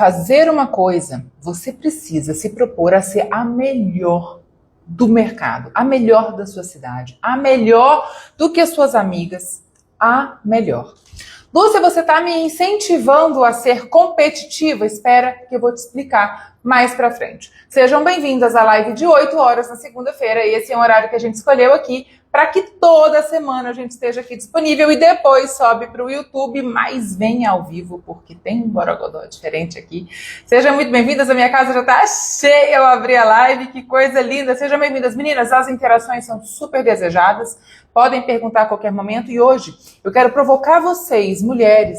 fazer uma coisa, você precisa se propor a ser a melhor do mercado, a melhor da sua cidade, a melhor do que as suas amigas, a melhor. Lúcia, você está me incentivando a ser competitiva? Espera que eu vou te explicar mais pra frente. Sejam bem-vindas à live de 8 horas na segunda-feira. Esse é um horário que a gente escolheu aqui para que toda semana a gente esteja aqui disponível e depois sobe para o YouTube, mas venha ao vivo, porque tem um borogodó diferente aqui. Sejam muito bem-vindas, a minha casa já está cheia, eu abri a live, que coisa linda. Sejam bem-vindas, meninas, as interações são super desejadas, podem perguntar a qualquer momento e hoje eu quero provocar vocês, mulheres,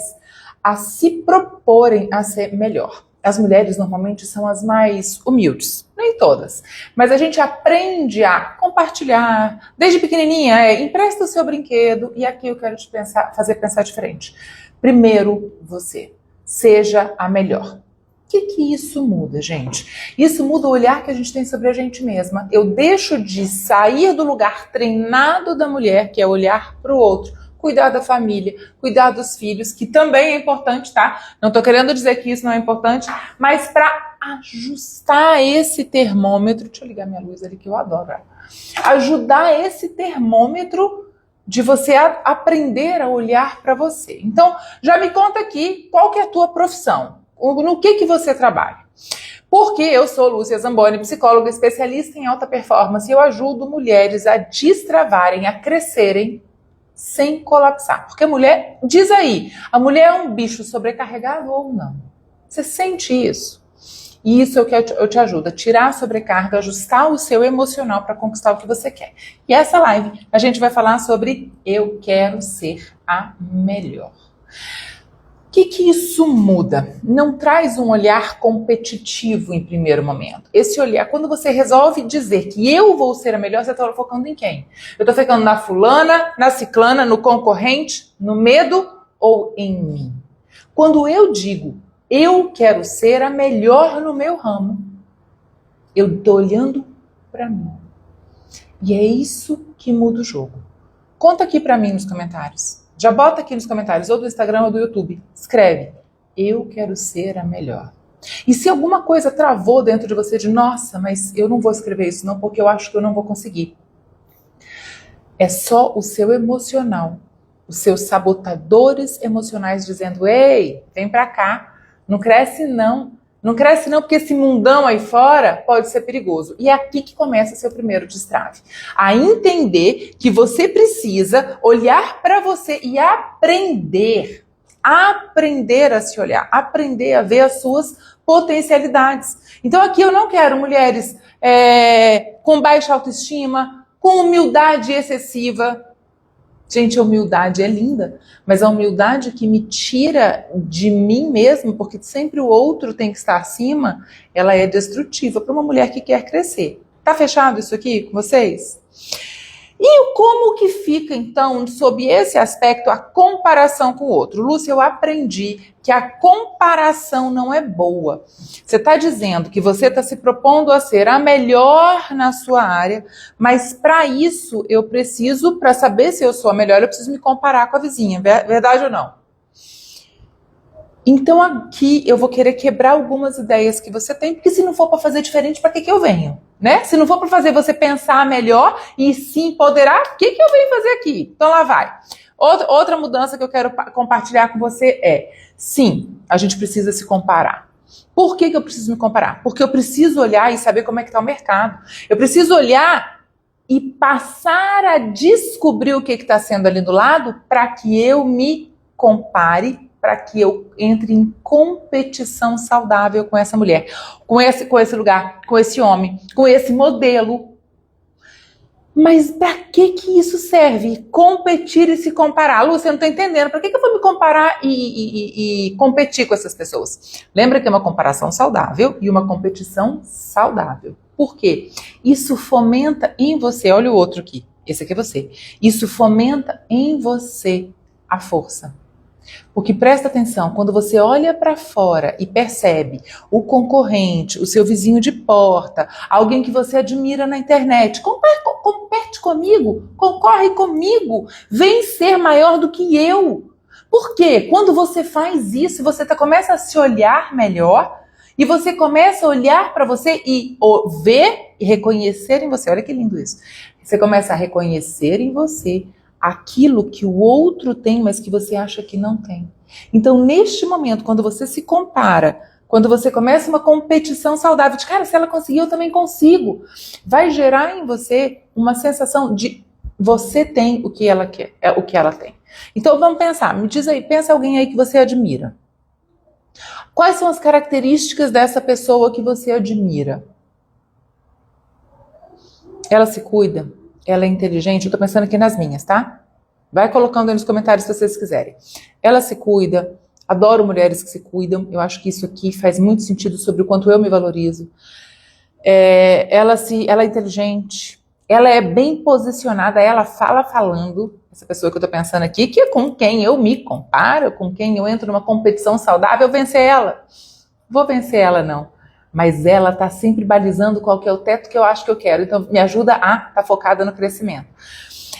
a se proporem a ser melhor. As mulheres normalmente são as mais humildes, nem todas, mas a gente aprende a compartilhar, desde pequenininha, empresta o seu brinquedo, e aqui eu quero te fazer pensar diferente. Primeiro você, seja a melhor. O que isso muda, gente? Isso muda o olhar que a gente tem sobre a gente mesma. Eu deixo de sair do lugar treinado da mulher, que é olhar para o outro, cuidar da família, cuidar dos filhos, que também é importante, tá? Não tô querendo dizer que isso não é importante, mas para ajustar esse termômetro, deixa eu ligar minha luz ali que eu adoro, ajudar esse termômetro de você aprender a olhar para você. Então, já me conta aqui qual que é a tua profissão, no que você trabalha. Porque eu sou Lúcia Zamboni, psicóloga especialista em alta performance, e eu ajudo mulheres a destravarem, a crescerem, sem colapsar. Porque a mulher, diz aí, a mulher é um bicho sobrecarregado ou não? Você sente isso? E isso eu te ajudo a tirar a sobrecarga, ajustar o seu emocional para conquistar o que você quer. E essa live a gente vai falar sobre eu quero ser a melhor. O que isso muda? Não traz um olhar competitivo em primeiro momento. Esse olhar, quando você resolve dizer que eu vou ser a melhor, você está focando em quem? Eu estou focando na fulana, na ciclana, no concorrente, no medo ou em mim? Quando eu digo eu quero ser a melhor no meu ramo, eu estou olhando para mim. E é isso que muda o jogo. Conta aqui para mim nos comentários. Já bota aqui nos comentários, ou do Instagram ou do YouTube. Escreve, eu quero ser a melhor. E se alguma coisa travou dentro de você de, nossa, mas eu não vou escrever isso não, porque eu acho que eu não vou conseguir. É só o seu emocional, os seus sabotadores emocionais dizendo, ei, vem pra cá, não cresce não. Não cresce não, porque esse mundão aí fora pode ser perigoso. E é aqui que começa seu primeiro destrave. A entender que você precisa olhar para você e aprender a se olhar, aprender a ver as suas potencialidades. Então aqui eu não quero mulheres com baixa autoestima, com humildade excessiva. Gente, a humildade é linda, mas a humildade que me tira de mim mesmo, porque sempre o outro tem que estar acima, ela é destrutiva para uma mulher que quer crescer. Tá fechado isso aqui com vocês? E como que fica, então, sob esse aspecto, a comparação com o outro? Lúcia, eu aprendi que a comparação não é boa. Você está dizendo que você está se propondo a ser a melhor na sua área, mas para isso eu preciso, para saber se eu sou a melhor, eu preciso me comparar com a vizinha. Verdade ou não? Então aqui eu vou querer quebrar algumas ideias que você tem, porque se não for para fazer diferente, para que eu venho? Né? Se não for para fazer você pensar melhor e se empoderar, o que eu venho fazer aqui? Então lá vai. Outra mudança que eu quero compartilhar com você é, sim, a gente precisa se comparar. Por que eu preciso me comparar? Porque eu preciso olhar e saber como é que está o mercado. Eu preciso olhar e passar a descobrir o que está sendo ali do lado para que eu me compare, para que eu entre em competição saudável com essa mulher, com esse lugar, com esse homem, com esse modelo. Mas para que isso serve? Competir e se comparar. Lúcia, eu não estou entendendo. Para que eu vou me comparar e competir com essas pessoas? Lembra que é uma comparação saudável e uma competição saudável. Por quê? Isso fomenta em você, olha o outro aqui, esse aqui é você. Isso fomenta em você a força. Porque presta atenção, quando você olha para fora e percebe o concorrente, o seu vizinho de porta, alguém que você admira na internet, compete comigo, concorre comigo, vem ser maior do que eu. Por quê? Quando você faz isso, você começa a se olhar melhor e você começa a olhar para você e ver e reconhecer em você. Olha que lindo isso. Você começa a reconhecer em você aquilo que o outro tem, mas que você acha que não tem. Então, neste momento, quando você se compara, quando você começa uma competição saudável, de cara, se ela conseguiu, eu também consigo, vai gerar em você uma sensação de você tem o que ela quer, é o que ela tem. Então vamos pensar, me diz aí, pensa alguém aí que você admira. Quais são as características dessa pessoa que você admira? Ela se cuida? Ela é inteligente? Eu tô pensando aqui nas minhas, tá? Vai colocando aí nos comentários se vocês quiserem. Ela se cuida? Adoro mulheres que se cuidam. Eu acho que isso aqui faz muito sentido sobre o quanto eu me valorizo. Ela é inteligente? Ela é bem posicionada, ela fala falando, essa pessoa que eu tô pensando aqui, que é com quem eu me comparo, com quem eu entro numa competição saudável, eu vencer ela. Vou vencer ela, não. Mas ela tá sempre balizando qual que é o teto que eu acho que eu quero. Então, me ajuda a estar focada no crescimento.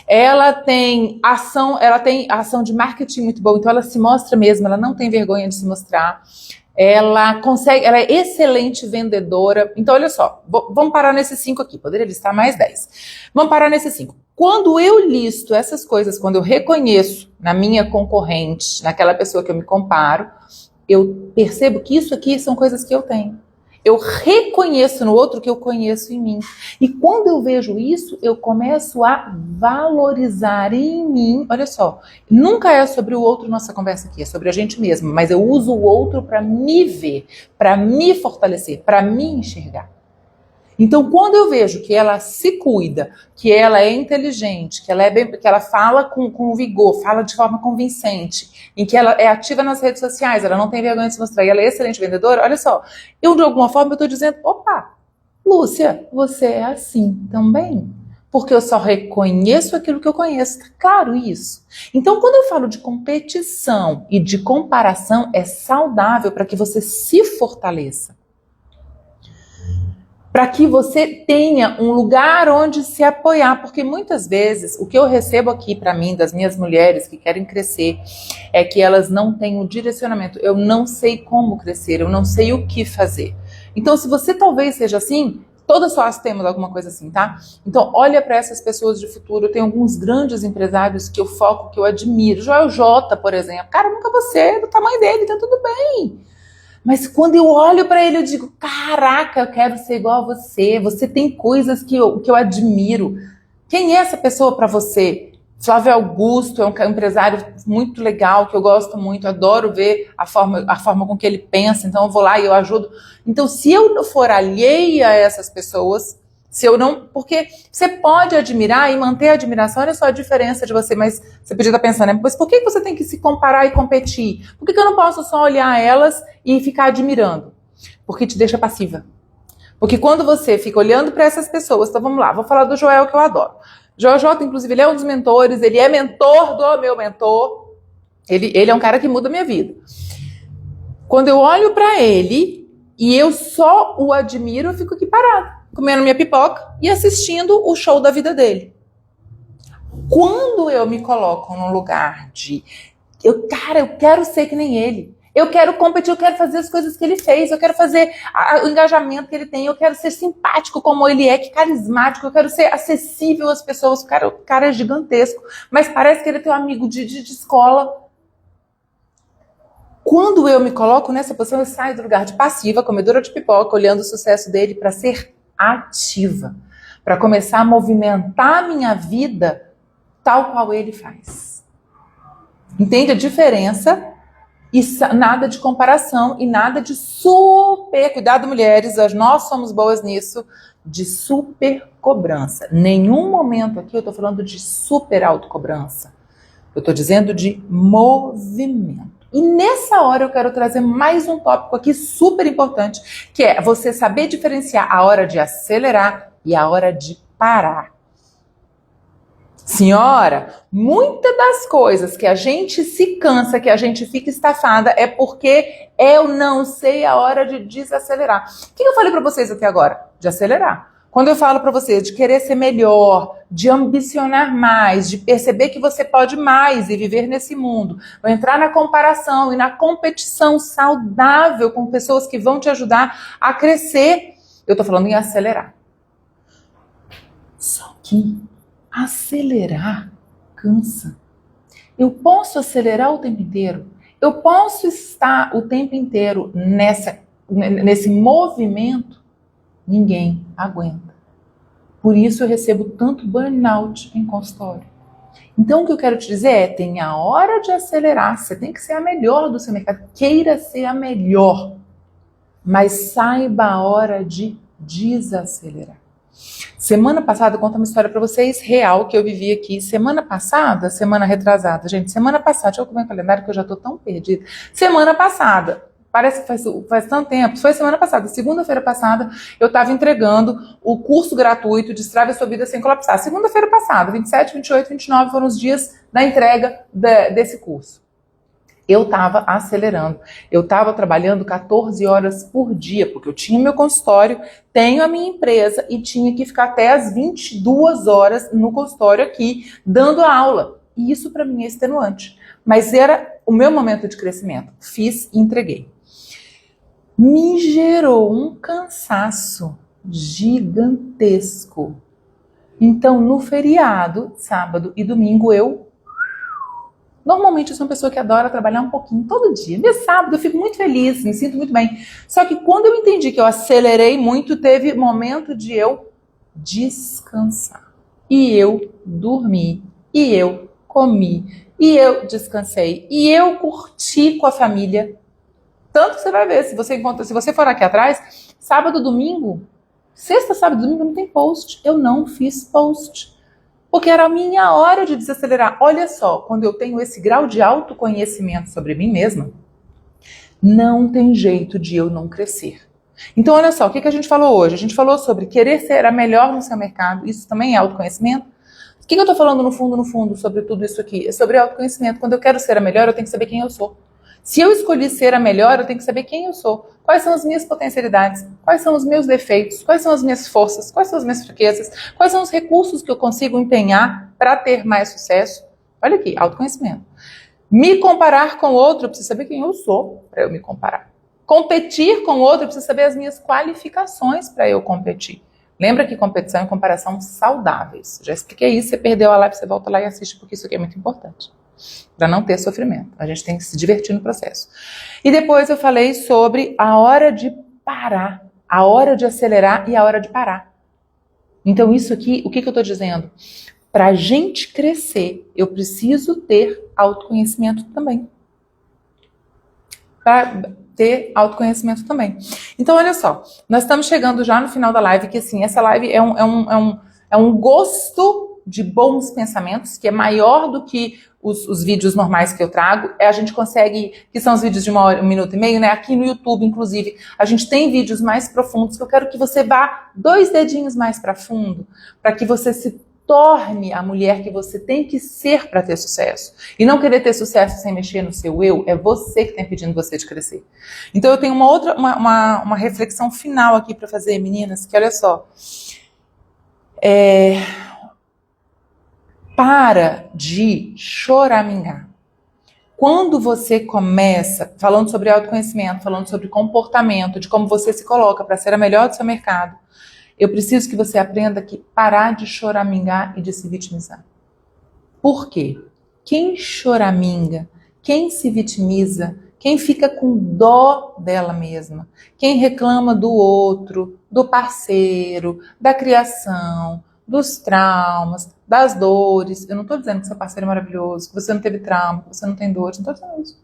Ela tem ação de marketing muito boa, então ela se mostra mesmo, ela não tem vergonha de se mostrar. Ela é excelente vendedora. Então, olha só, vamos parar nesses 5 aqui. Poderia listar mais 10. Vamos parar nesses 5. Quando eu listo essas coisas, quando eu reconheço na minha concorrente, naquela pessoa que eu me comparo, eu percebo que isso aqui são coisas que eu tenho. Eu reconheço no outro o que eu conheço em mim. E quando eu vejo isso, eu começo a valorizar em mim. Olha só, nunca é sobre o outro nossa conversa aqui, é sobre a gente mesmo. Mas eu uso o outro para me ver, para me fortalecer, para me enxergar. Então, quando eu vejo que ela se cuida, que ela é inteligente, que ela fala com vigor, fala de forma convincente, em que ela é ativa nas redes sociais, ela não tem vergonha de se mostrar, e ela é excelente vendedora, olha só, eu de alguma forma estou dizendo, opa, Lúcia, você é assim também. Porque eu só reconheço aquilo que eu conheço, tá claro isso? Então, quando eu falo de competição e de comparação, é saudável para que você se fortaleça. Para que você tenha um lugar onde se apoiar, porque muitas vezes o que eu recebo aqui para mim, das minhas mulheres que querem crescer, é que elas não têm um direcionamento, eu não sei como crescer, eu não sei o que fazer. Então, se você talvez seja assim, todas nós temos alguma coisa assim, tá? Então, olha para essas pessoas de futuro, eu tenho alguns grandes empresários que eu foco, que eu admiro, Joel J, por exemplo, cara, nunca vou ser do tamanho dele, tá tudo bem. Mas quando eu olho para ele, eu digo, caraca, eu quero ser igual a você. Você tem coisas que eu admiro. Quem é essa pessoa para você? Flávio Augusto é um empresário muito legal, que eu gosto muito, adoro ver a forma com que ele pensa, então eu vou lá e eu ajudo. Então, se eu não for alheia a essas pessoas, se eu não... Porque você pode admirar e manter a admiração, olha só a diferença de você, mas você podia estar pensando, né? Mas por que você tem que se comparar e competir? Por que eu não posso só olhar elas e ficar admirando? Porque te deixa passiva. Porque quando você fica olhando para essas pessoas, então vamos lá, vou falar do Joel, que eu adoro. Joel J, inclusive, ele é um dos mentores, ele é mentor do meu mentor, ele é um cara que muda a minha vida. Quando eu olho para ele e eu só o admiro, eu fico aqui parada, comendo minha pipoca e assistindo o show da vida dele. Quando eu me coloco num lugar de, eu quero ser que nem ele. Eu quero competir, eu quero fazer as coisas que ele fez, eu quero fazer o engajamento que ele tem, eu quero ser simpático como ele é, que carismático, eu quero ser acessível às pessoas. O cara é gigantesco, mas parece que ele é teu amigo de escola. Quando eu me coloco nessa posição, eu saio do lugar de passiva, comedora de pipoca, olhando o sucesso dele para ser ativa, para começar a movimentar a minha vida tal qual ele faz. Entende a diferença? E nada de comparação e nada de super... Cuidado, mulheres, nós somos boas nisso, de super cobrança. Nenhum momento aqui eu estou falando de super autocobrança. Eu estou dizendo de movimento. E nessa hora eu quero trazer mais um tópico aqui super importante, que é você saber diferenciar a hora de acelerar e a hora de parar. Senhora, muitas das coisas que a gente se cansa, que a gente fica estafada, é porque eu não sei a hora de desacelerar. O que eu falei para vocês aqui agora? De acelerar. Quando eu falo para você de querer ser melhor, de ambicionar mais, de perceber que você pode mais e viver nesse mundo, ou entrar na comparação e na competição saudável com pessoas que vão te ajudar a crescer, eu tô falando em acelerar. Só que acelerar cansa. Eu posso acelerar o tempo inteiro. Eu posso estar o tempo inteiro nesse movimento. Ninguém aguenta. Por isso eu recebo tanto burnout em consultório. Então o que eu quero te dizer é, tem a hora de acelerar. Você tem que ser a melhor do seu mercado. Queira ser a melhor. Mas saiba a hora de desacelerar. Semana passada, eu conto uma história para vocês real que eu vivi aqui. Semana passada, semana retrasada. Gente, semana passada, deixa eu ver o meu calendário que eu já tô tão perdida. Semana passada, parece que faz tanto tempo, foi semana passada, segunda-feira passada, eu estava entregando o curso gratuito Destrave a Sua Vida Sem Colapsar. Segunda-feira passada, 27, 28, 29 foram os dias da entrega desse curso. Eu estava acelerando, eu estava trabalhando 14 horas por dia, porque eu tinha meu consultório, tenho a minha empresa e tinha que ficar até as 22 horas no consultório aqui, dando a aula. E isso para mim é extenuante, mas era o meu momento de crescimento. Fiz e entreguei. Me gerou um cansaço gigantesco. Então, no feriado, sábado e domingo, normalmente eu sou uma pessoa que adora trabalhar um pouquinho todo dia. Meu sábado eu fico muito feliz, me sinto muito bem. Só que quando eu entendi que eu acelerei muito, teve momento de eu descansar. E eu dormi, e eu comi, e eu descansei, e eu curti com a família. Tanto que você vai ver, se você for aqui atrás, sábado, domingo, sexta, sábado, domingo não tem post. Eu não fiz post. Porque era a minha hora de desacelerar. Olha só, quando eu tenho esse grau de autoconhecimento sobre mim mesma, não tem jeito de eu não crescer. Então, olha só, o que a gente falou hoje? A gente falou sobre querer ser a melhor no seu mercado. Isso também é autoconhecimento. O que eu estou falando no fundo, sobre tudo isso aqui? É sobre autoconhecimento. Quando eu quero ser a melhor, eu tenho que saber quem eu sou. Se eu escolhi ser a melhor, eu tenho que saber quem eu sou. Quais são as minhas potencialidades? Quais são os meus defeitos? Quais são as minhas forças? Quais são as minhas fraquezas? Quais são os recursos que eu consigo empenhar para ter mais sucesso? Olha aqui, autoconhecimento. Me comparar com o outro, eu preciso saber quem eu sou para eu me comparar. Competir com o outro, eu preciso saber as minhas qualificações para eu competir. Lembra que competição e comparação saudáveis. Já expliquei isso, você perdeu a live, você volta lá e assiste, porque isso aqui é muito importante. Para não ter sofrimento. A gente tem que se divertir no processo. E depois eu falei sobre a hora de parar, a hora de acelerar e a hora de parar. Então isso aqui, o que eu estou dizendo? Para a gente crescer, eu preciso ter autoconhecimento também. Para ter autoconhecimento também. Então olha só, nós estamos chegando já no final da live, que assim, essa live é um gosto de bons pensamentos, que é maior do que os vídeos normais que eu trago. A gente consegue, que são os vídeos de 1 minuto e meio, né? Aqui no YouTube, inclusive, a gente tem vídeos mais profundos, que eu quero que você vá 2 dedinhos mais para fundo, para que você se torne a mulher que você tem que ser para ter sucesso. E não querer ter sucesso sem mexer no seu eu, é você que está impedindo você de crescer. Então eu tenho uma reflexão final aqui para fazer, meninas, que olha só. Para de choramingar. Quando você começa falando sobre autoconhecimento, falando sobre comportamento, de como você se coloca para ser a melhor do seu mercado, eu preciso que você aprenda que parar de choramingar e de se vitimizar. Por quê? Quem choraminga, quem se vitimiza, quem fica com dó dela mesma, quem reclama do outro, do parceiro, da criação, dos traumas, das dores. Eu não estou dizendo que seu parceiro é maravilhoso, que você não teve trauma, que você não tem dores, não estou dizendo isso.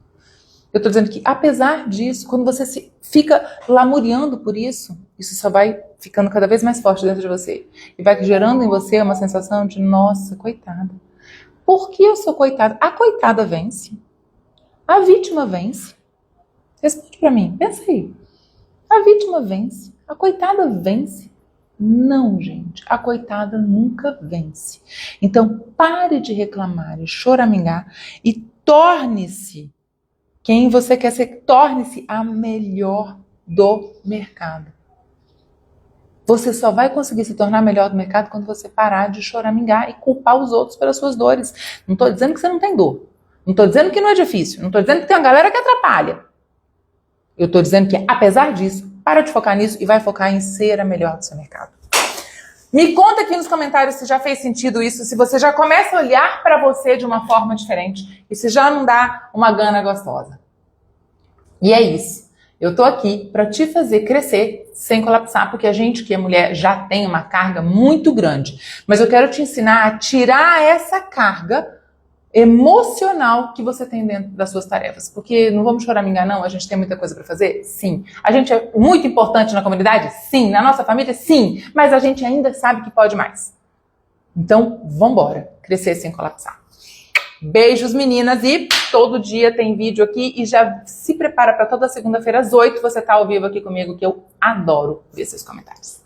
Eu estou dizendo que, apesar disso, quando você fica lamuriando por isso, isso só vai ficando cada vez mais forte dentro de você. E vai gerando em você uma sensação de, nossa, coitada. Por que eu sou coitada? A coitada vence. A vítima vence. Responde para mim, pensa aí. A vítima vence. A coitada vence. Não, gente, a coitada nunca vence. Então, pare de reclamar e choramingar e torne-se quem você quer ser, torne-se a melhor do mercado. Você só vai conseguir se tornar melhor do mercado quando você parar de choramingar e culpar os outros pelas suas dores. Não estou dizendo que você não tem dor. Não estou dizendo que não é difícil. Não estou dizendo que tem uma galera que atrapalha. Eu estou dizendo que, apesar disso, para de focar nisso e vai focar em ser a melhor do seu mercado. Me conta aqui nos comentários se já fez sentido isso, se você já começa a olhar para você de uma forma diferente e se já não dá uma gana gostosa. E é isso. Eu tô aqui para te fazer crescer sem colapsar, porque a gente que é mulher já tem uma carga muito grande. Mas eu quero te ensinar a tirar essa carga emocional que você tem dentro das suas tarefas. Porque não vamos choramingar, não? A gente tem muita coisa para fazer? Sim. A gente é muito importante na comunidade? Sim. Na nossa família? Sim. Mas a gente ainda sabe que pode mais. Então, vambora. Crescer sem colapsar. Beijos, meninas, e todo dia tem vídeo aqui e já se prepara para toda segunda-feira às 8 você tá ao vivo aqui comigo, que eu adoro ver seus comentários.